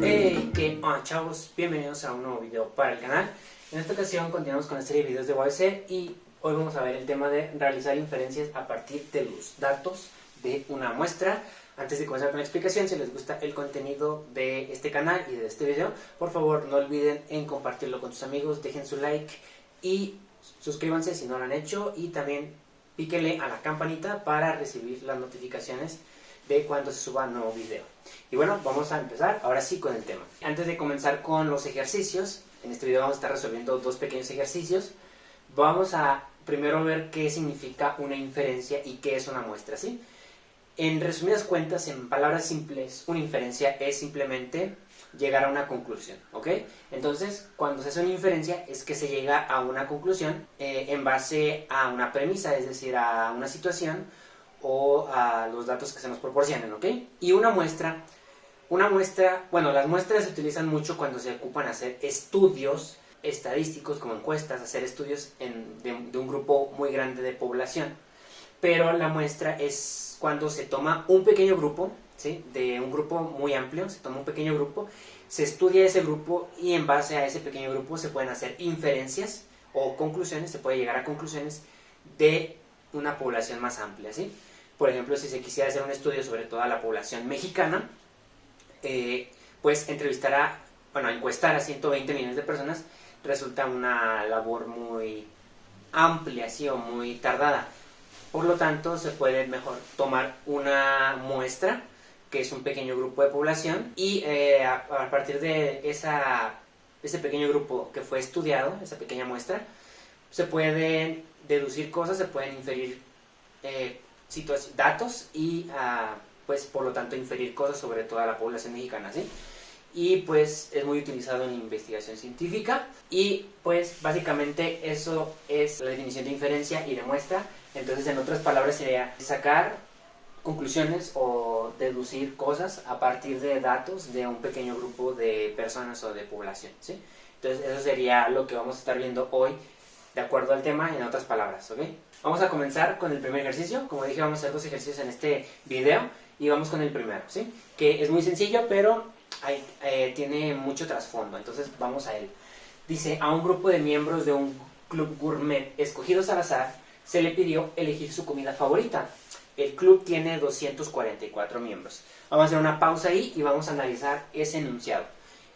Hey, ¿qué onda, chavos? Bienvenidos a un nuevo video para el canal. En esta ocasión continuamos con la serie de videos de UABC y hoy vamos a ver el tema de realizar inferencias a partir de los datos de una muestra. Antes de comenzar con la explicación, si les gusta el contenido de este canal y de este video, por favor no olviden en compartirlo con sus amigos, dejen su like y suscríbanse si no lo han hecho, y también píquenle a la campanita para recibir las notificaciones de cuando se suba un nuevo video. Y bueno, vamos a empezar ahora sí con el tema. Antes de comenzar con los ejercicios, en este video vamos a estar resolviendo dos pequeños ejercicios. Vamos a primero ver qué significa una inferencia y qué es una muestra, ¿sí? En resumidas cuentas, en palabras simples, una inferencia es simplemente llegar a una conclusión, ¿ok? Entonces, cuando se hace una inferencia es que se llega a una conclusión en base a una premisa, es decir, a una situación o a los datos que se nos proporcionan, ¿ok? Y una muestra, bueno, las muestras se utilizan mucho cuando se ocupan hacer estudios estadísticos como encuestas, hacer estudios de un grupo muy grande de población. Pero la muestra es cuando se toma un pequeño grupo, ¿sí? De un grupo muy amplio, se toma un pequeño grupo, se estudia ese grupo y en base a ese pequeño grupo se pueden hacer inferencias o conclusiones, se puede llegar a conclusiones de una población más amplia, ¿sí? Por ejemplo, si se quisiera hacer un estudio sobre toda la población mexicana, pues encuestar a 120 millones de personas resulta una labor muy amplia, ¿sí? O muy tardada. Por lo tanto, se puede mejor tomar una muestra, que es un pequeño grupo de población, y a partir de ese pequeño grupo que fue estudiado, esa pequeña muestra, se pueden deducir cosas, se pueden inferir datos y, pues, por lo tanto, inferir cosas sobre toda la población mexicana, ¿sí? Y pues es muy utilizado en investigación científica y pues básicamente eso es la definición de inferencia y de muestra. Entonces, en otras palabras, sería sacar conclusiones o deducir cosas a partir de datos de un pequeño grupo de personas o de población, ¿sí? Entonces, eso sería lo que vamos a estar viendo hoy de acuerdo al tema, en otras palabras, ¿ok? Vamos a comenzar con el primer ejercicio. Como dije, vamos a hacer dos ejercicios en este video y vamos con el primero, ¿sí? Que es muy sencillo, pero tiene mucho trasfondo, entonces vamos a él. Dice: a un grupo de miembros de un club gourmet escogidos al azar se le pidió elegir su comida favorita. El club tiene 244 miembros. Vamos a hacer una pausa ahí y vamos a analizar ese enunciado.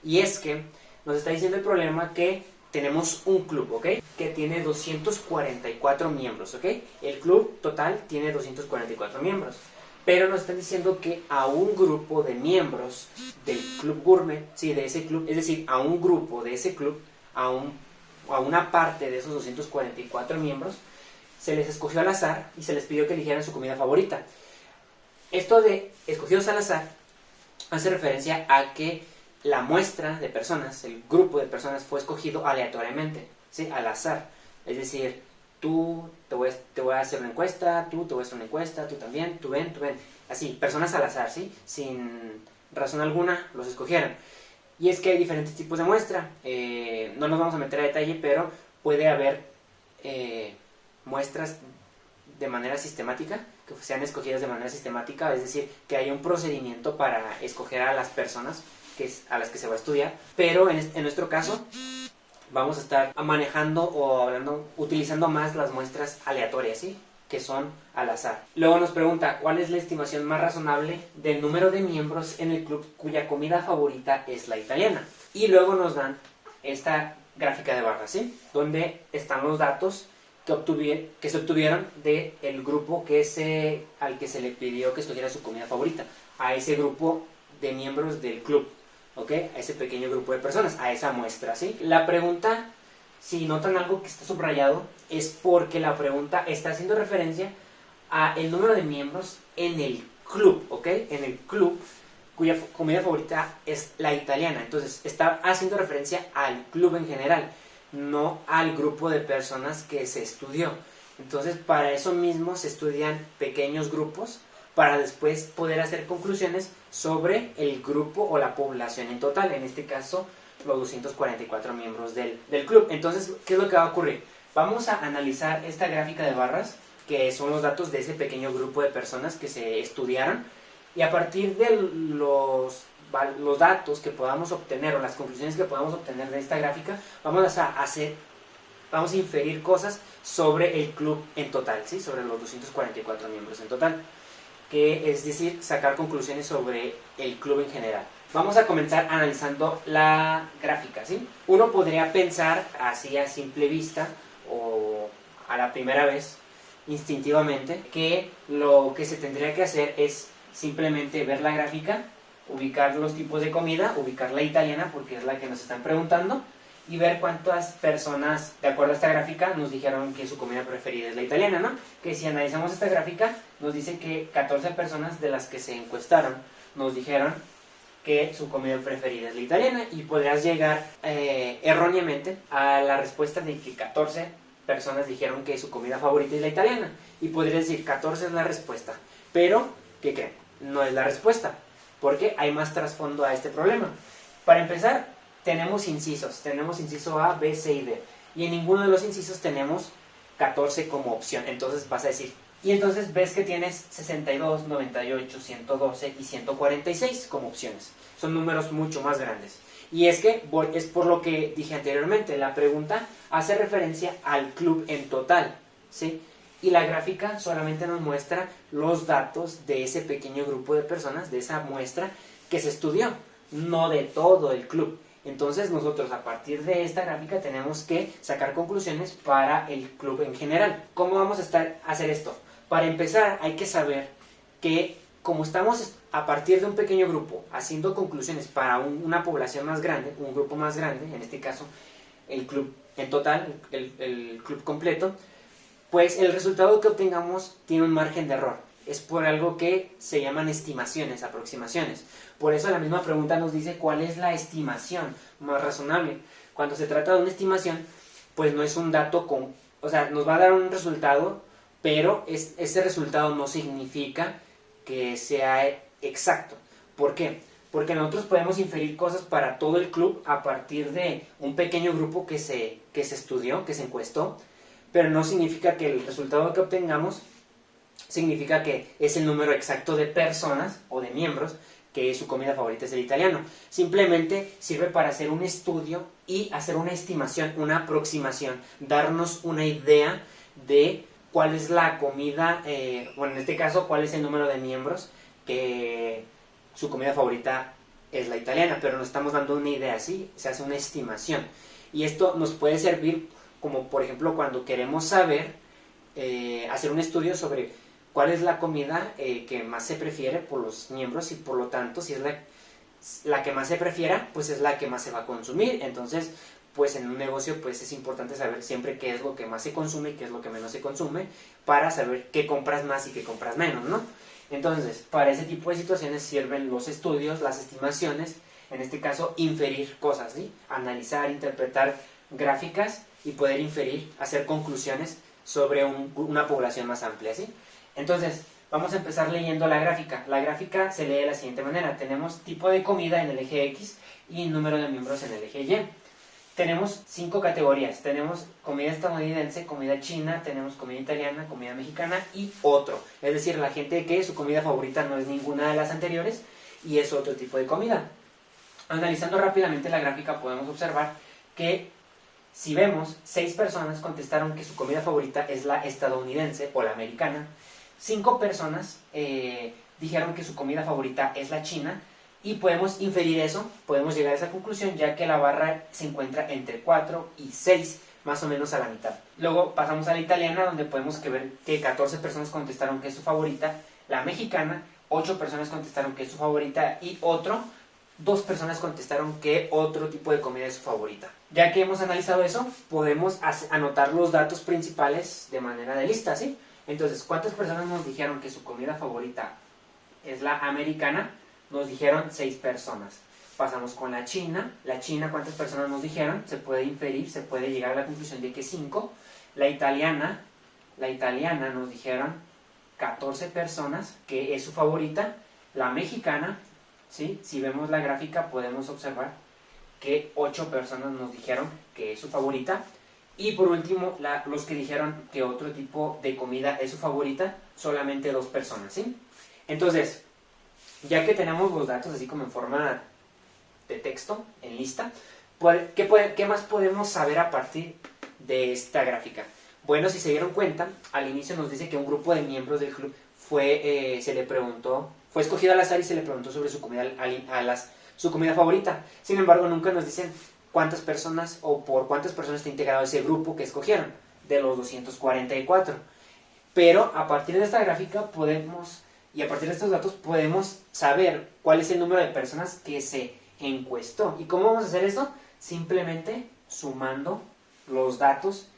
Y es que nos está diciendo el problema que tenemos un club, ¿ok? Que tiene 244 miembros, ¿ok? El club total tiene 244 miembros. Pero nos están diciendo que a un grupo de miembros del club gourmet, sí, de ese club, es decir, a un grupo de ese club, a una parte de esos 244 miembros, se les escogió al azar y se les pidió que eligieran su comida favorita. Esto de escogidos al azar hace referencia a que la muestra de personas, el grupo de personas, fue escogido aleatoriamente, ¿sí? Al azar. Es decir, tú te voy a hacer una encuesta, tú te voy a hacer una encuesta, tú también, tú ven. Así, personas al azar, ¿sí? Sin razón alguna los escogieron. Y es que hay diferentes tipos de muestra. No nos vamos a meter a detalle, pero puede haber muestras de manera sistemática, que sean escogidas de manera sistemática, es decir, que haya un procedimiento para escoger a las personas a las que se va a estudiar. Pero en nuestro caso vamos a estar manejando o utilizando más las muestras aleatorias, ¿sí? Que son al azar. Luego nos pregunta: ¿cuál es la estimación más razonable del número de miembros en el club cuya comida favorita es la italiana? Y luego nos dan esta gráfica de barras, ¿sí? Donde están los datos que se obtuvieron del grupo al que se le pidió que escogiera su comida favorita, a ese grupo de miembros del club, ¿ok? A ese pequeño grupo de personas, a esa muestra, ¿sí? La pregunta, si notan algo que está subrayado, es porque la pregunta está haciendo referencia a el número de miembros en el club, ¿ok? En el club cuya comida favorita es la italiana. Entonces, está haciendo referencia al club en general, no al grupo de personas que se estudió. Entonces, para eso mismo se estudian pequeños grupos para después poder hacer conclusiones sobre el grupo o la población en total, en este caso los 244 miembros del club. Entonces, ¿qué es lo que va a ocurrir? Vamos a analizar esta gráfica de barras que son los datos de ese pequeño grupo de personas que se estudiaron, y a partir de los datos que podamos obtener o las conclusiones que podamos obtener de esta gráfica, vamos a inferir cosas sobre el club en total, ¿sí? Sobre los 244 miembros en total, que es decir, sacar conclusiones sobre el club en general. Vamos a comenzar analizando la gráfica, ¿sí? Uno podría pensar así a simple vista o a la primera vez, instintivamente, que lo que se tendría que hacer es simplemente ver la gráfica, ubicar los tipos de comida, ubicar la italiana porque es la que nos están preguntando, y ver cuántas personas, de acuerdo a esta gráfica, nos dijeron que su comida preferida es la italiana, ¿no? Que si analizamos esta gráfica, nos dice que 14 personas de las que se encuestaron nos dijeron que su comida preferida es la italiana, y podrías llegar erróneamente a la respuesta de que 14 personas dijeron que su comida favorita es la italiana, y podrías decir 14 es la respuesta, pero ¿qué creen? No es la respuesta, porque hay más trasfondo a este problema. Para empezar, tenemos incisos, tenemos inciso A, B, C y D, y en ninguno de los incisos tenemos 14 como opción. Entonces vas a decir, y entonces ves que tienes 62, 98, 112 y 146 como opciones. Son números mucho más grandes. Y es por lo que dije anteriormente, la pregunta hace referencia al club en total, ¿sí? Y la gráfica solamente nos muestra los datos de ese pequeño grupo de personas, de esa muestra que se estudió, no de todo el club. Entonces nosotros a partir de esta gráfica tenemos que sacar conclusiones para el club en general. ¿Cómo vamos a hacer esto? Para empezar hay que saber que como estamos a partir de un pequeño grupo haciendo conclusiones para una población más grande, un grupo más grande, en este caso el club en total, el club completo, pues el resultado que obtengamos tiene un margen de error. Es por algo que se llaman estimaciones, aproximaciones. Por eso la misma pregunta nos dice cuál es la estimación más razonable. Cuando se trata de una estimación, pues no es un dato o sea, nos va a dar un resultado, pero ese resultado no significa que sea exacto. ¿Por qué? Porque nosotros podemos inferir cosas para todo el club a partir de un pequeño grupo que se estudió, que se encuestó, pero no significa que el resultado que obtengamos significa que es el número exacto de personas o de miembros que su comida favorita es el italiano. Simplemente sirve para hacer un estudio y hacer una estimación, una aproximación, darnos una idea de cuál es la comida, bueno, en este caso, cuál es el número de miembros que su comida favorita es la italiana, pero nos estamos dando una idea, ¿sí? Se hace una estimación. Y esto nos puede servir como, por ejemplo, cuando queremos saber, hacer un estudio sobre cuál es la comida que más se prefiere por los miembros, y por lo tanto, si es la que más se prefiera, pues es la que más se va a consumir. Entonces, pues en un negocio pues es importante saber siempre qué es lo que más se consume y qué es lo que menos se consume, para saber qué compras más y qué compras menos, ¿no? Entonces, para ese tipo de situaciones sirven los estudios, las estimaciones, en este caso, inferir cosas, ¿sí? Analizar, interpretar gráficas y poder inferir, hacer conclusiones sobre una población más amplia, ¿sí? Entonces, vamos a empezar leyendo la gráfica. La gráfica se lee de la siguiente manera. Tenemos tipo de comida en el eje X y número de miembros en el eje Y. Tenemos 5 categorías. Tenemos comida estadounidense, comida china, tenemos comida italiana, comida mexicana y otro. Es decir, la gente que su comida favorita no es ninguna de las anteriores y es otro tipo de comida. Analizando rápidamente la gráfica podemos observar que si vemos, 6 personas contestaron que su comida favorita es la estadounidense o la americana. 5 personas dijeron que su comida favorita es la china, y podemos inferir eso, podemos llegar a esa conclusión, ya que la barra se encuentra entre 4 y 6, más o menos a la mitad. Luego pasamos a la italiana, donde podemos ver que 14 personas contestaron que es su favorita, la mexicana, 8 personas contestaron que es su favorita, y 2 personas contestaron que otro tipo de comida es su favorita. Ya que hemos analizado eso, podemos anotar los datos principales de manera de lista, ¿sí? Entonces, ¿cuántas personas nos dijeron que su comida favorita es la americana? Nos dijeron 6 personas. Pasamos con la china. La china, ¿cuántas personas nos dijeron? Se puede inferir, se puede llegar a la conclusión de que 5. La italiana nos dijeron 14 personas que es su favorita. La mexicana, ¿sí? Si vemos la gráfica podemos observar que 8 personas nos dijeron que es su favorita. Y por último, los que dijeron que otro tipo de comida es su favorita, solamente 2 personas, ¿sí? Entonces, ya que tenemos los datos así como en forma de texto, en lista, ¿qué más podemos saber a partir de esta gráfica? Bueno, si se dieron cuenta, al inicio nos dice que un grupo de miembros del club fue escogido al azar y se le preguntó sobre su comida, su comida favorita. Sin embargo, nunca nos dicen cuántas personas o por cuántas personas está integrado ese grupo que escogieron, de los 244. Pero a partir de esta gráfica y a partir de estos datos podemos saber cuál es el número de personas que se encuestó. ¿Y cómo vamos a hacer eso? Simplemente sumando los datos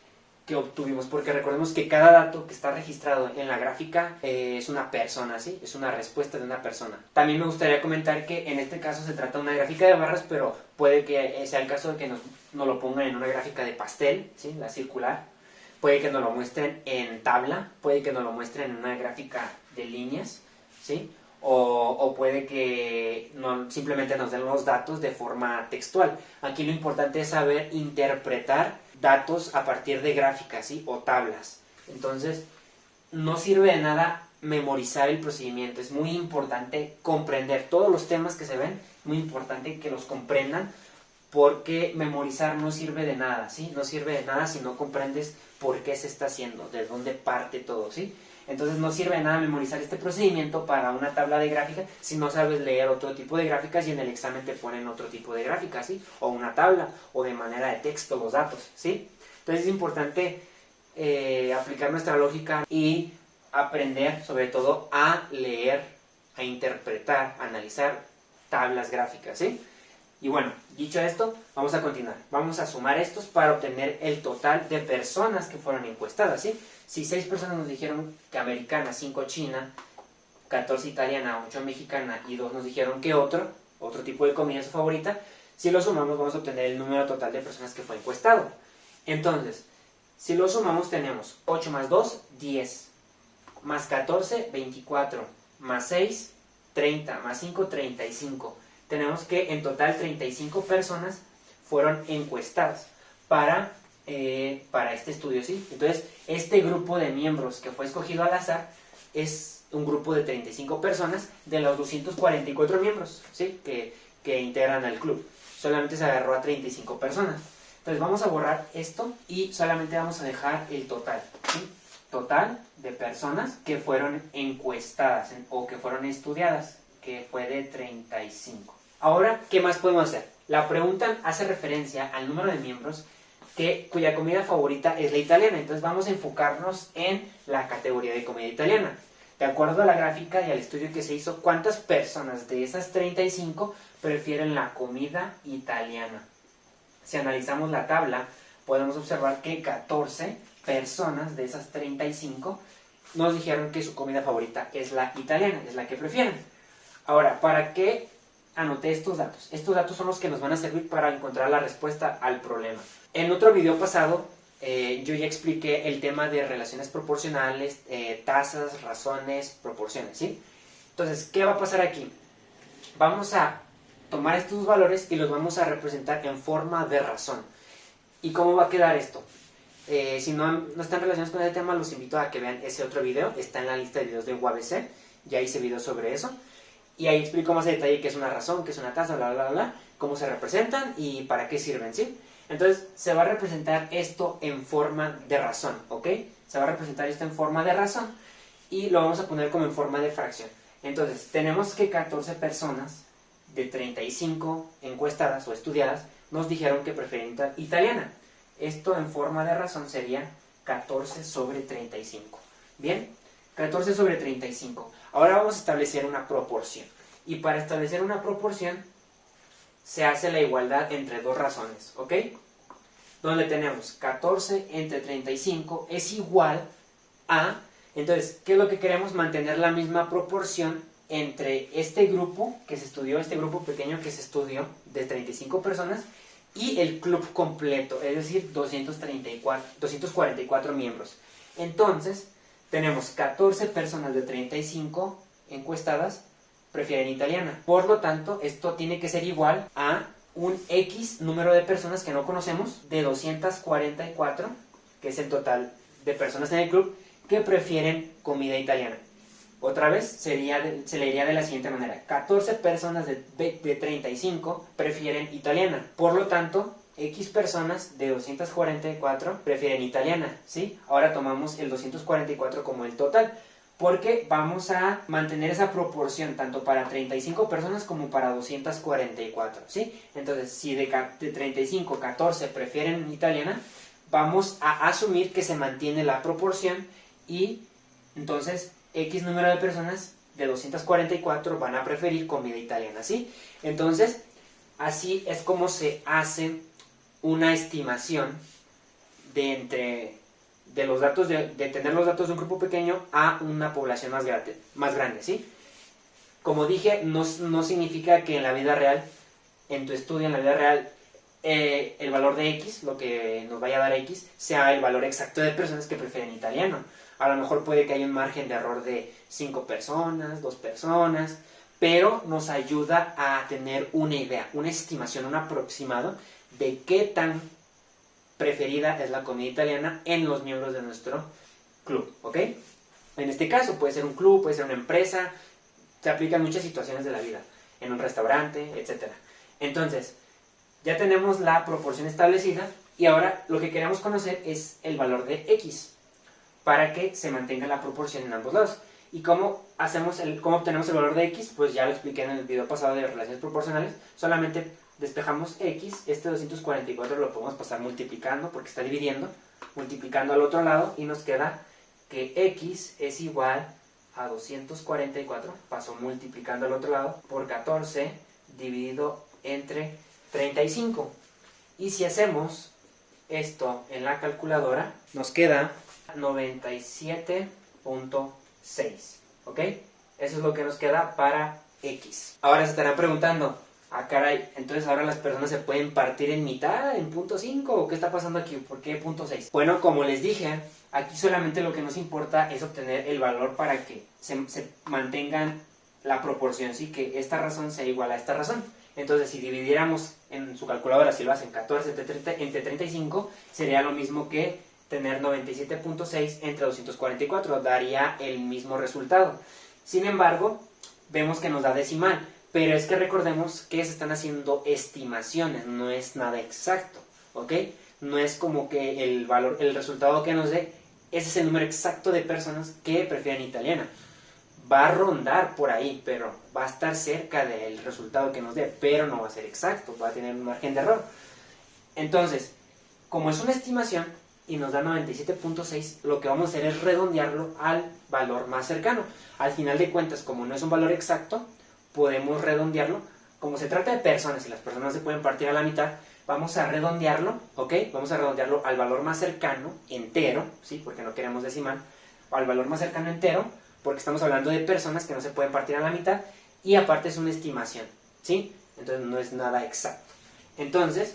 que obtuvimos, porque recordemos que cada dato que está registrado en la gráfica es una persona, ¿sí? Es una respuesta de una persona. También me gustaría comentar que en este caso se trata de una gráfica de barras, pero puede que sea el caso de que nos lo pongan en una gráfica de pastel, ¿sí? La circular. Puede que nos lo muestren en tabla, puede que nos lo muestren en una gráfica de líneas, ¿sí? O puede que simplemente nos den los datos de forma textual. Aquí lo importante es saber interpretar datos a partir de gráficas, ¿sí? O tablas. Entonces, no sirve de nada memorizar el procedimiento. Es muy importante comprender todos los temas que se ven, muy importante que los comprendan, porque memorizar no sirve de nada, ¿sí? No sirve de nada si no comprendes por qué se está haciendo, de dónde parte todo, ¿sí? Entonces no sirve de nada memorizar este procedimiento para una tabla de gráficas si no sabes leer otro tipo de gráficas y en el examen te ponen otro tipo de gráficas, ¿sí? O una tabla, o de manera de texto los datos, ¿sí? Entonces es importante aplicar nuestra lógica y aprender sobre todo a leer, a interpretar, a analizar tablas gráficas, ¿sí? Y bueno, dicho esto, vamos a continuar. Vamos a sumar estos para obtener el total de personas que fueron encuestadas, ¿sí? Si 6 personas nos dijeron que americana, 5 china, 14 italiana, 8 mexicana y 2 nos dijeron que otro tipo de comida es su favorita, si lo sumamos vamos a obtener el número total de personas que fue encuestado. Entonces, si lo sumamos tenemos 8 más 2, 10, más 14, 24, más 6, 30, más 5, 35. Tenemos que en total 35 personas fueron encuestadas para este estudio, ¿sí? Entonces, este grupo de miembros que fue escogido al azar es un grupo de 35 personas de los 244 miembros, ¿sí? Que integran al club. Solamente se agarró a 35 personas. Entonces, vamos a borrar esto y solamente vamos a dejar el total, ¿sí? Total de personas que fueron encuestadas o que fueron estudiadas, que fue de 35. Ahora, ¿qué más podemos hacer? La pregunta hace referencia al número de miembros cuya comida favorita es la italiana. Entonces vamos a enfocarnos en la categoría de comida italiana. De acuerdo a la gráfica y al estudio que se hizo, ¿cuántas personas de esas 35 prefieren la comida italiana? Si analizamos la tabla, podemos observar que 14 personas de esas 35 nos dijeron que su comida favorita es la italiana, es la que prefieren. Ahora, ¿para qué anoté estos datos? Estos datos son los que nos van a servir para encontrar la respuesta al problema. En otro video pasado, yo ya expliqué el tema de relaciones proporcionales, tasas, razones, proporciones, ¿sí? Entonces, ¿qué va a pasar aquí? Vamos a tomar estos valores y los vamos a representar en forma de razón. ¿Y cómo va a quedar esto? Si no están relacionados con ese tema, los invito a que vean ese otro video. Está en la lista de videos de UABC. Ya hice videos sobre eso. Y ahí explico más a detalle qué es una razón, qué es una tasa, bla, bla, bla, cómo se representan y para qué sirven, ¿sí? Entonces, se va a representar esto en forma de razón, ¿ok? Se va a representar esto en forma de razón y lo vamos a poner como en forma de fracción. Entonces, tenemos que 14 personas de 35 encuestadas o estudiadas nos dijeron que preferían italiana. Esto en forma de razón sería 14 sobre 35. ¿Bien? 14 sobre 35. Ahora vamos a establecer una proporción. Y para establecer una proporción se hace la igualdad entre dos razones, ¿ok? Donde tenemos 14 entre 35 es igual a... Entonces, ¿qué es lo que queremos? Mantener la misma proporción entre este grupo que se estudió, este grupo pequeño que se estudió de 35 personas y el club completo, es decir, 244 miembros. Entonces, tenemos 14 personas de 35 encuestadas prefieren italiana. Por lo tanto, esto tiene que ser igual a un X número de personas que no conocemos, de 244, que es el total de personas en el club, que prefieren comida italiana. Otra vez se leería de la siguiente manera: 14 personas de 35 prefieren italiana. Por lo tanto, X personas de 244 prefieren italiana, ¿sí? Ahora tomamos el 244 como el total, porque vamos a mantener esa proporción tanto para 35 personas como para 244, ¿sí? Entonces, si de 35, 14 prefieren italiana, vamos a asumir que se mantiene la proporción y entonces X número de personas de 244 van a preferir comida italiana, ¿sí? Entonces, así es como se hace una estimación de los datos, de tener los datos de un grupo pequeño a una población más grande, ¿sí? Como dije, no significa que en la vida real, en tu estudio, en la vida real, el valor de X, lo que nos vaya a dar X, sea el valor exacto de personas que prefieren italiano. A lo mejor puede que haya un margen de error de 5 personas, 2 personas, pero nos ayuda a tener una idea, una estimación, un aproximado de qué tan preferida es la comida italiana en los miembros de nuestro club, ¿ok? En este caso puede ser un club, puede ser una empresa, se aplican muchas situaciones de la vida, en un restaurante, etc. Entonces, ya tenemos la proporción establecida y ahora lo que queremos conocer es el valor de X para que se mantenga la proporción en ambos lados. ¿Y cómo obtenemos el valor de X? Pues ya lo expliqué en el video pasado de relaciones proporcionales. Solamente despejamos X, este 244 lo podemos pasar multiplicando porque está dividiendo, multiplicando al otro lado y nos queda que X es igual a 244, paso multiplicando al otro lado, por 14 dividido entre 35. Y si hacemos esto en la calculadora, nos queda 97.6, ¿ok? Eso es lo que nos queda para X. Ahora se estarán preguntando, ah caray, entonces ahora las personas se pueden partir en mitad, en 0.5, ¿o qué está pasando aquí? ¿Por qué 0.6? Bueno, como les dije, aquí solamente lo que nos importa es obtener el valor para que se mantengan la proporción, ¿sí? Que esta razón sea igual a esta razón. Entonces, si dividiéramos en su calculadora, si lo hacen 14 entre 35, sería lo mismo que tener 97.6 entre 244, daría el mismo resultado. Sin embargo, vemos que nos da decimal, pero es que recordemos que se están haciendo estimaciones, no es nada exacto, ¿ok? No es como que el resultado que nos dé, ese es el número exacto de personas que prefieren italiana. Va a rondar por ahí, pero va a estar cerca del resultado que nos dé, pero no va a ser exacto, va a tener un margen de error. Entonces, como es una estimación y nos da 97.6, lo que vamos a hacer es redondearlo al valor más cercano. Al final de cuentas, como no es un valor exacto, podemos redondearlo. Como se trata de personas y las personas se pueden partir a la mitad, vamos a redondearlo, ¿ok? Vamos a redondearlo al valor más cercano, entero, ¿sí? Porque no queremos decimal, al valor más cercano entero, porque estamos hablando de personas que no se pueden partir a la mitad y aparte es una estimación, ¿sí? Entonces no es nada exacto. Entonces,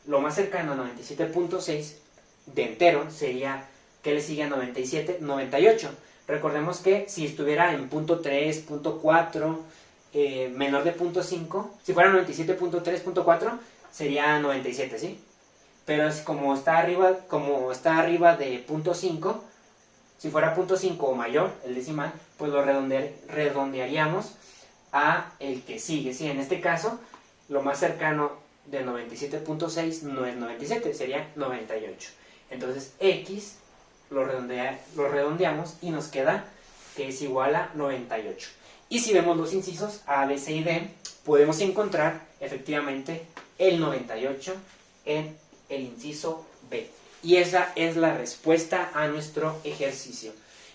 lo más cercano a 97.6 de entero sería, ¿qué le sigue a 97? 98. Recordemos que si estuviera en punto 3, punto 4, menor de punto 5, si fuera 97.3.4 sería 97, ¿sí? Pero como está arriba de punto 5, si fuera punto 5 o mayor, el decimal, pues lo redondearíamos a el que sigue, ¿sí? En este caso, lo más cercano de 97.6 no es 97, sería 98. Entonces, X lo redondeamos y nos queda que es igual a 98. Y si vemos los incisos A, B, C y D, podemos encontrar efectivamente el 98 en el inciso B. Y esa es la respuesta a nuestro ejercicio.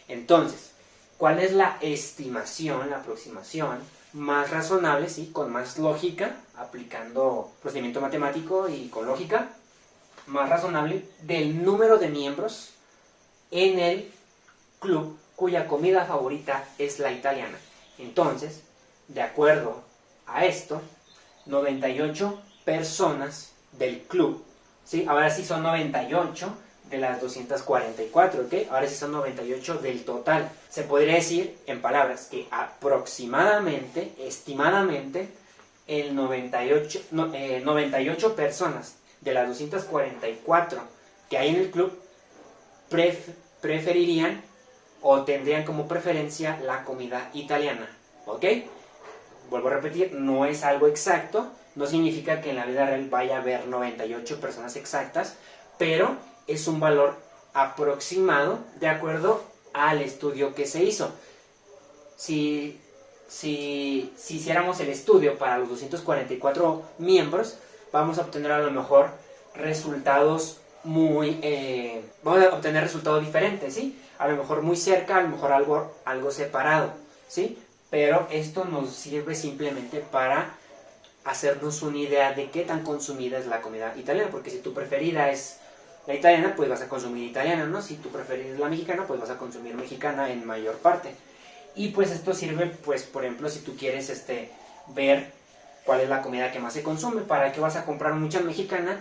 Entonces, ¿cuál es la estimación, la aproximación más razonable, ¿sí? Con más lógica, aplicando procedimiento matemático y con lógica, más razonable del número de miembros en el club cuya comida favorita es la italiana? Entonces, de acuerdo a esto, 98 personas del club, ¿sí? Ahora sí son 98 de las 244, ¿ok? Ahora sí son 98 del total. Se podría decir, en palabras, que aproximadamente, estimadamente, el 98 personas de las 244 que hay en el club preferirían o tendrían como preferencia la comida italiana, ¿ok? Vuelvo a repetir, no es algo exacto, no significa que en la vida real vaya a haber 98 personas exactas, pero es un valor aproximado de acuerdo al estudio que se hizo. Si hiciéramos el estudio para los 244 miembros, vamos a obtener a lo mejor resultados vamos a obtener resultados diferentes, ¿sí? A lo mejor muy cerca, a lo mejor algo separado, ¿sí? Pero esto nos sirve simplemente para hacernos una idea de qué tan consumida es la comida italiana, porque si tu preferida es la italiana, pues vas a consumir italiana, ¿no? Si tu preferida es la mexicana, pues vas a consumir mexicana en mayor parte. Y pues esto sirve, pues, por ejemplo, si tú quieres ver cuál es la comida que más se consume, ¿para qué vas a comprar mucha mexicana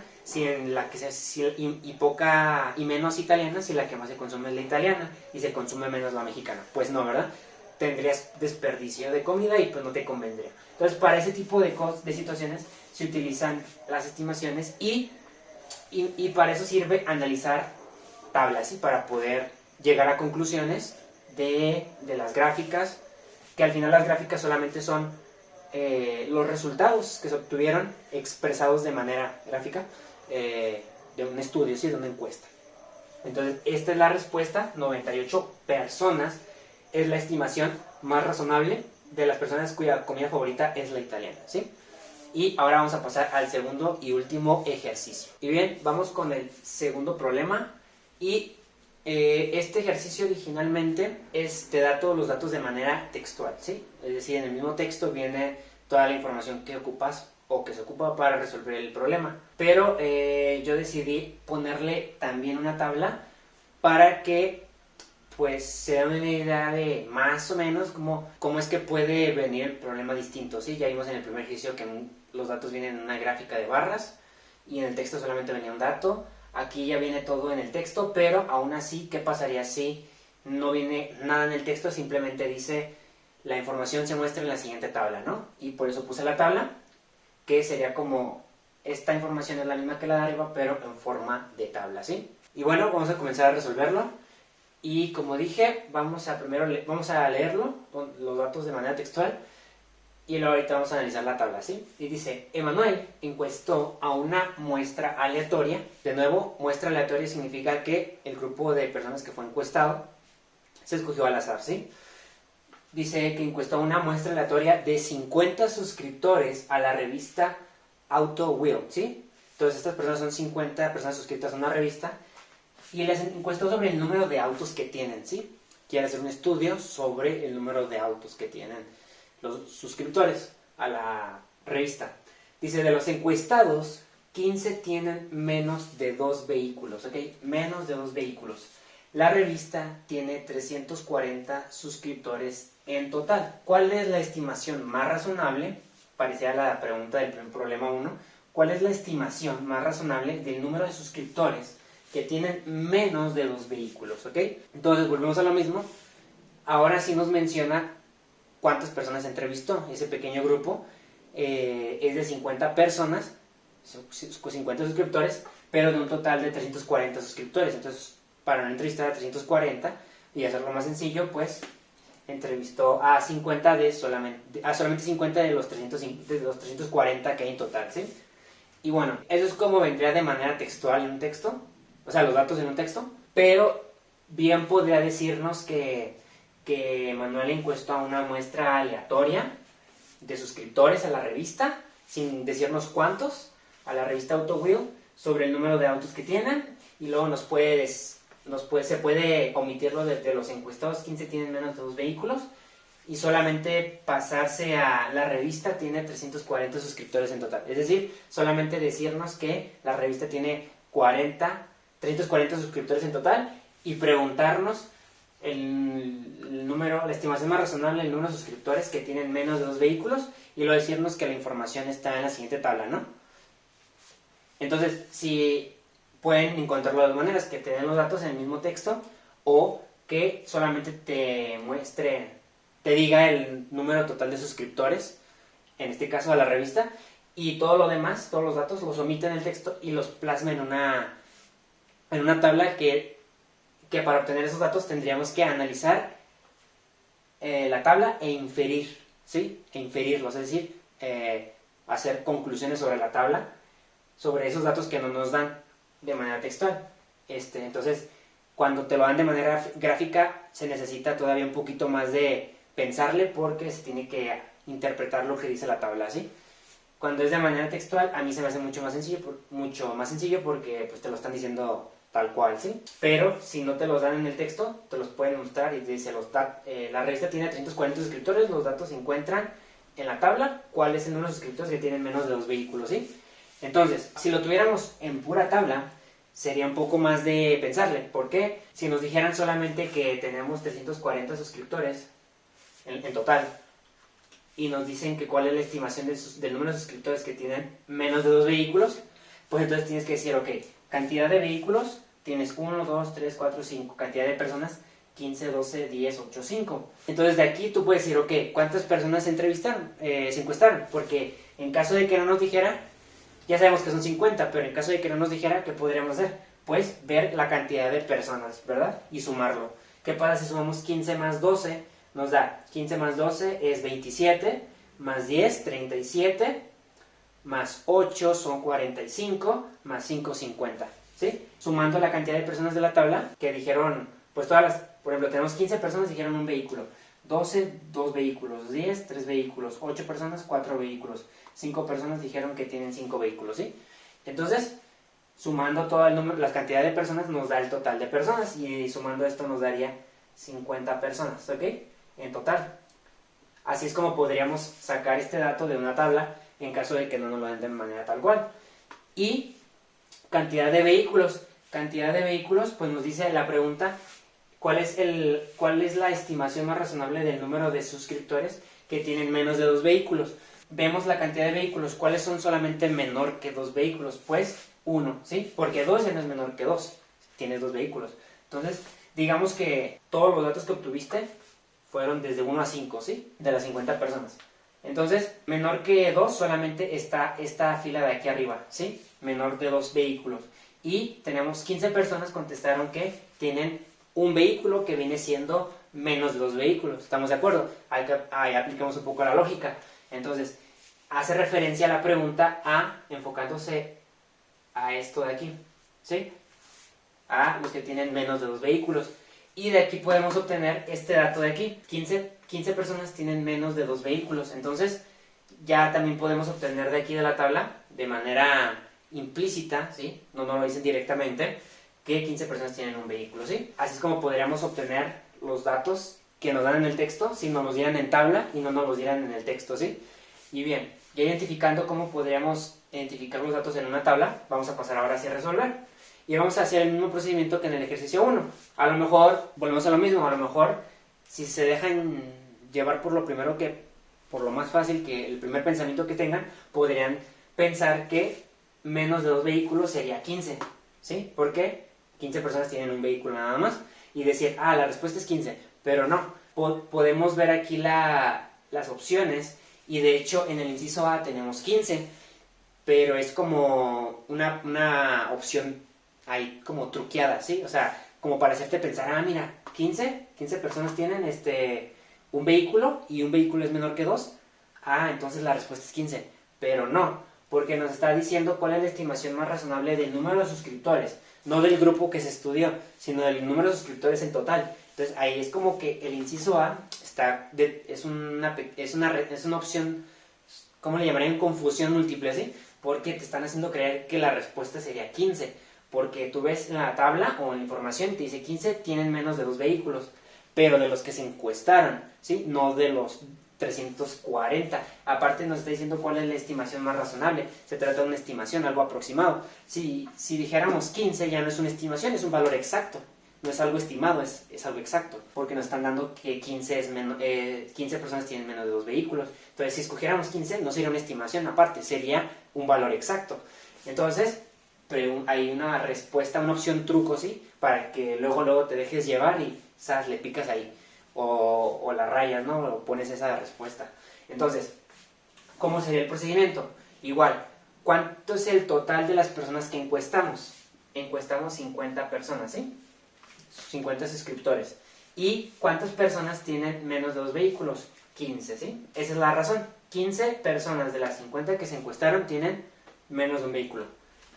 y menos italiana si la que más se consume es la italiana y se consume menos la mexicana? Pues no, ¿verdad? Tendrías desperdicio de comida y pues no te convendría. Entonces, para ese tipo de situaciones se utilizan las estimaciones y para eso sirve analizar tablas, ¿sí? Para poder llegar a conclusiones de las gráficas, que al final las gráficas solamente son los resultados que se obtuvieron expresados de manera gráfica de un estudio, ¿sí? De una encuesta. Entonces, esta es la respuesta: 98 personas es la estimación más razonable de las personas cuya comida favorita es la italiana, ¿sí? Y ahora vamos a pasar al segundo y último ejercicio. Y bien, vamos con el segundo problema. Y este ejercicio originalmente te da todos los datos de manera textual, ¿sí? Es decir, en el mismo texto viene toda la información que ocupas o que se ocupa para resolver el problema. Pero yo decidí ponerle también una tabla para que pues se den una idea de más o menos cómo es que puede venir el problema distinto, ¿sí? Ya vimos en el primer ejercicio que los datos vienen en una gráfica de barras y en el texto solamente venía un dato. Aquí ya viene todo en el texto, pero aún así, ¿qué pasaría si no viene nada en el texto? Simplemente dice, la información se muestra en la siguiente tabla, ¿no? Y por eso puse la tabla, que sería como, esta información es la misma que la de arriba, pero en forma de tabla, ¿sí? Y bueno, vamos a comenzar a resolverlo. Y como dije, vamos a leerlo, los datos de manera textual, y luego ahorita vamos a analizar la tabla, ¿sí? Y dice, Emanuel encuestó a una muestra aleatoria. De nuevo, muestra aleatoria significa que el grupo de personas que fue encuestado se escogió al azar, ¿sí? Dice que encuestó a una muestra aleatoria de 50 suscriptores a la revista Auto Wheel, ¿sí? Entonces estas personas son 50 personas suscritas a una revista y les encuestó sobre el número de autos que tienen, ¿sí? Quiere hacer un estudio sobre el número de autos que tienen los suscriptores a la revista. Dice, de los encuestados, 15 tienen menos de 2 vehículos, ¿ok? Menos de 2 vehículos. La revista tiene 340 suscriptores en total. ¿Cuál es la estimación más razonable? Parecía la pregunta del problema 1. ¿Cuál es la estimación más razonable del número de suscriptores que tienen menos de 2 vehículos, ¿ok? Entonces, volvemos a lo mismo. Ahora sí nos menciona cuántas personas entrevistó. Ese pequeño grupo es de 50 personas, 50 suscriptores, pero de un total de 340 suscriptores. Entonces, para una entrevistar a 340 y hacerlo más sencillo, pues entrevistó a solamente 50 de los 340 que hay en total, ¿sí? Y bueno, eso es como vendría de manera textual en un texto, o sea, los datos en un texto, pero bien podría decirnos que Manuel encuestó a una muestra aleatoria de suscriptores a la revista, sin decirnos cuántos, a la revista Auto Wheel, sobre el número de autos que tienen, y luego se puede omitirlo de los encuestados. 15 tienen menos de 2 vehículos, y solamente pasarse a la revista tiene 340 suscriptores en total. Es decir, solamente decirnos que la revista tiene 340 suscriptores en total, y preguntarnos la estimación más razonable del número de suscriptores que tienen menos de 2 vehículos, y luego decirnos que la información está en la siguiente tabla, ¿no? Entonces, si pueden encontrarlo de dos maneras: que te den los datos en el mismo texto, o que solamente te diga el número total de suscriptores en este caso a la revista, y todo lo demás, todos los datos, los omite en el texto y los plasma en una tabla que para obtener esos datos tendríamos que analizar la tabla e inferir, ¿sí? E inferirlos, es decir, hacer conclusiones sobre la tabla, sobre esos datos que no nos dan de manera textual. Entonces, cuando te lo dan de manera gráfica, se necesita todavía un poquito más de pensarle porque se tiene que interpretar lo que dice la tabla, ¿sí? Cuando es de manera textual, a mí se me hace mucho más sencillo porque pues, te lo están diciendo tal cual, ¿sí? Pero si no te los dan en el texto, te los pueden mostrar y te dice, la revista tiene 340 suscriptores, los datos se encuentran en la tabla, cuál es el número de suscriptores que tienen menos de 2 vehículos, ¿sí? Entonces, si lo tuviéramos en pura tabla, sería un poco más de pensarle. ¿Por qué? Si nos dijeran solamente que tenemos 340 suscriptores en total, y nos dicen que cuál es la estimación del número de suscriptores que tienen menos de 2 vehículos, pues entonces tienes que decir, ok, cantidad de vehículos, tienes 1, 2, 3, 4, 5, cantidad de personas, 15, 12, 10, 8, 5. Entonces de aquí tú puedes decir, ok, ¿cuántas personas se encuestaron? Porque en caso de que no nos dijera, ya sabemos que son 50, pero en caso de que no nos dijera, ¿qué podríamos hacer? Pues ver la cantidad de personas, ¿verdad? Y sumarlo. ¿Qué pasa si sumamos 15 más 12? Nos da 15 más 12 es 27, más 10, 37, más 8 son 45, más 5, 50, ¿sí? Sumando la cantidad de personas de la tabla que dijeron, pues por ejemplo, tenemos 15 personas dijeron un vehículo, 12, 2 vehículos, 10, 3 vehículos, 8 personas, 4 vehículos, 5 personas dijeron que tienen 5 vehículos, ¿sí? Entonces, sumando todo el número, la cantidad de personas nos da el total de personas y sumando esto nos daría 50 personas, ¿ok? En total. Así es como podríamos sacar este dato de una tabla en caso de que no nos lo den de manera tal cual. Y cantidad de vehículos. Cantidad de vehículos, pues nos dice la pregunta, ¿cuál es la estimación más razonable del número de suscriptores que tienen menos de 2 vehículos? Vemos la cantidad de vehículos. ¿Cuáles son solamente menor que 2 vehículos? Pues 1, ¿sí? Porque 2 ya no es menor que 2. Tienes 2 vehículos. Entonces, digamos que todos los datos que obtuviste fueron desde 1 a 5, ¿sí? De las 50 personas. Entonces, menor que 2 solamente está esta fila de aquí arriba, ¿sí? Menor de 2 vehículos. Y tenemos 15 personas contestaron que tienen un vehículo que viene siendo menos de 2 vehículos. ¿Estamos de acuerdo? Ahí aplicamos un poco la lógica. Entonces, hace referencia a la pregunta enfocándose a esto de aquí, ¿sí? A los que tienen menos de 2 vehículos. Y de aquí podemos obtener este dato de aquí. 15 personas tienen menos de 2 vehículos. Entonces, ya también podemos obtener de aquí de la tabla, de manera implícita, ¿sí? No lo dicen directamente, que 15 personas tienen un vehículo, ¿sí? Así es como podríamos obtener los datos que nos dan en el texto, si nos los dieran en tabla y no nos los dieran en el texto, ¿sí? Y bien, ya identificando cómo podríamos identificar los datos en una tabla, vamos a pasar ahora hacia resolver. Y vamos a hacer el mismo procedimiento que en el ejercicio 1. A lo mejor, volvemos a lo mismo, a lo mejor si se dejan llevar por por lo más fácil, que el primer pensamiento que tengan, podrían pensar que menos de 2 vehículos sería 15, ¿sí? Porque 15 personas tienen un vehículo nada más, y decir, la respuesta es 15, pero no. Podemos ver aquí las opciones, y de hecho en el inciso A tenemos 15, pero es como una opción ahí como truqueada, ¿sí? O sea, como para hacerte pensar, mira, 15 personas tienen un vehículo y un vehículo es menor que 2, entonces la respuesta es 15, pero no, porque nos está diciendo cuál es la estimación más razonable del número de suscriptores, no del grupo que se estudió, sino del número de suscriptores en total. Entonces ahí es como que el inciso A es una opción, ¿cómo le llamarían? Confusión múltiple, ¿sí? Porque te están haciendo creer que la respuesta sería 15. Porque tú ves en la tabla o en la información te dice 15 tienen menos de 2 vehículos, pero de los que se encuestaron, ¿sí? No de los 340. Aparte nos está diciendo cuál es la estimación más razonable. Se trata de una estimación, algo aproximado. Si dijéramos 15 ya no es una estimación, es un valor exacto. No es algo estimado, es algo exacto. Porque nos están dando que 15 personas tienen menos de 2 vehículos. Entonces si escogiéramos 15 no sería una estimación aparte, sería un valor exacto. Entonces hay una respuesta, una opción truco, ¿sí? Para que luego te dejes llevar y le picas ahí. O la rayas, ¿no? O pones esa respuesta. Entonces, ¿cómo sería el procedimiento? Igual, ¿cuánto es el total de las personas que encuestamos? Encuestamos 50 personas, ¿sí? 50 suscriptores. ¿Y cuántas personas tienen menos de 2 vehículos? 15, ¿sí? Esa es la razón. 15 personas de las 50 que se encuestaron tienen menos de un vehículo.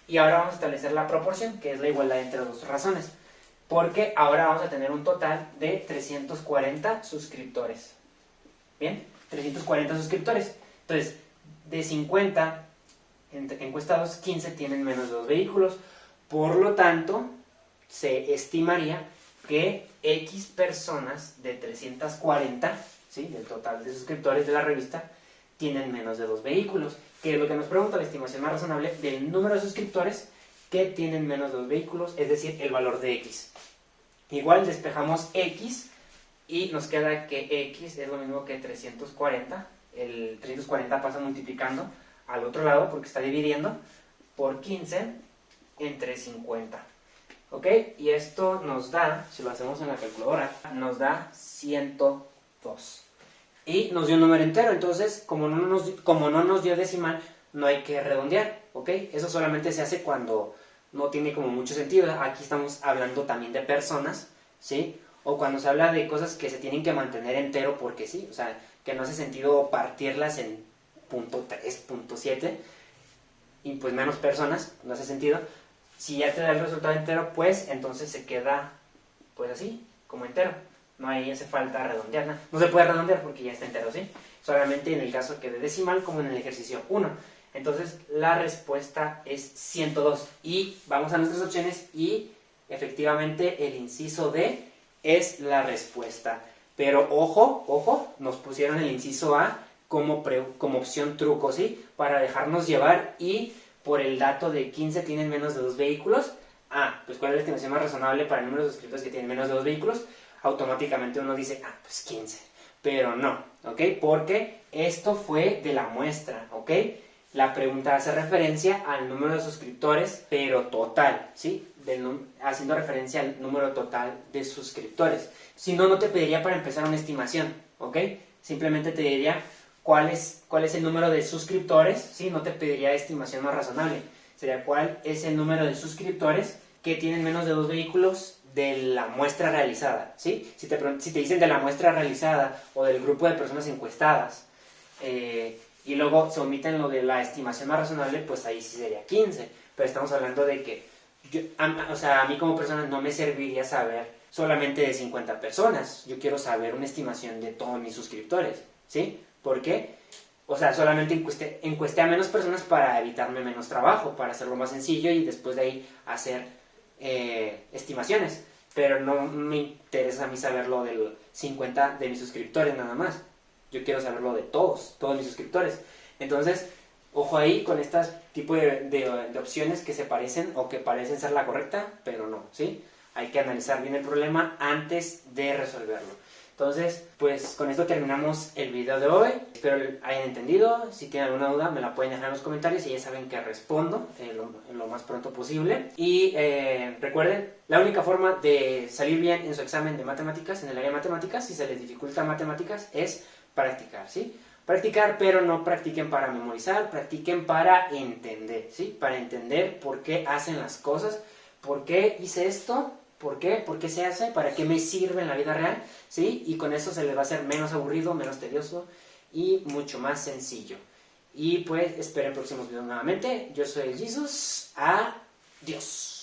Y ahora vamos a establecer la proporción, que es la igualdad entre dos razones. Porque ahora vamos a tener un total de 340 suscriptores. ¿Bien? 340 suscriptores. Entonces, de 50 encuestados, 15 tienen menos de 2 vehículos. Por lo tanto, se estimaría que X personas de 340, ¿sí?, del total de suscriptores de la revista, tienen menos de 2 vehículos. Que es lo que nos pregunta la estimación más razonable del número de suscriptores que tienen menos de 2 vehículos, es decir, el valor de X. Igual despejamos X y nos queda que X es lo mismo que 340. El 340 pasa multiplicando al otro lado porque está dividiendo por 15 entre 50. ¿Ok? Y esto nos da, si lo hacemos en la calculadora, nos da 102. Y nos dio un número entero, entonces como no nos dio decimal, no hay que redondear. ¿Ok? Eso solamente se hace cuando no tiene como mucho sentido. Aquí estamos hablando también de personas, ¿sí? O cuando se habla de cosas que se tienen que mantener entero porque sí, o sea, que no hace sentido partirlas en punto 3, punto 7, y pues menos personas, no hace sentido. Si ya te da el resultado entero, pues entonces se queda pues así, como entero. No hay hace falta redondear, no se puede redondear porque ya está entero, ¿sí? Solamente en el caso que de decimal, como en el ejercicio 1. Entonces la respuesta es 102. Y vamos a nuestras opciones y efectivamente el inciso D es la respuesta. Pero ojo, nos pusieron el inciso A como opción truco, ¿sí? Para dejarnos llevar y por el dato de 15 tienen menos de 2 vehículos. Pues ¿cuál es la estimación más razonable para el número de suscriptores que tienen menos de 2 vehículos? Automáticamente uno dice, pues 15. Pero no, ¿ok? Porque esto fue de la muestra, ¿ok? La pregunta hace referencia al número de suscriptores, pero total, ¿sí? Haciendo referencia al número total de suscriptores. Si no, no te pediría para empezar una estimación, ¿ok? Simplemente te diría cuál es el número de suscriptores, ¿sí? No te pediría estimación más razonable. Sería cuál es el número de suscriptores que tienen menos de 2 vehículos de la muestra realizada, ¿sí? Si te dicen de la muestra realizada o del grupo de personas encuestadas, y luego se omiten lo de la estimación más razonable, pues ahí sí sería 15. Pero estamos hablando de que, a mí como persona no me serviría saber solamente de 50 personas. Yo quiero saber una estimación de todos mis suscriptores, ¿sí? ¿Por qué? O sea, solamente encuesté a menos personas para evitarme menos trabajo, para hacerlo más sencillo y después de ahí hacer estimaciones. Pero no me interesa a mí saber lo del 50 de mis suscriptores nada más. Yo quiero saberlo de todos mis suscriptores. Entonces, ojo ahí con este tipo de opciones que se parecen o que parecen ser la correcta, pero no, ¿sí? Hay que analizar bien el problema antes de resolverlo. Entonces, pues con esto terminamos el video de hoy. Espero hayan entendido. Si tienen alguna duda, me la pueden dejar en los comentarios y ya saben que respondo en lo más pronto posible. Y recuerden, la única forma de salir bien en su examen de matemáticas, en el área de matemáticas, si se les dificulta matemáticas, es practicar, ¿sí? Practicar, pero no practiquen para memorizar, practiquen para entender, ¿sí? Para entender por qué hacen las cosas, por qué hice esto, por qué se hace, para qué me sirve en la vida real, ¿sí? Y con eso se les va a hacer menos aburrido, menos tedioso y mucho más sencillo. Y pues esperen próximos videos nuevamente. Yo soy el Jesus. Adiós.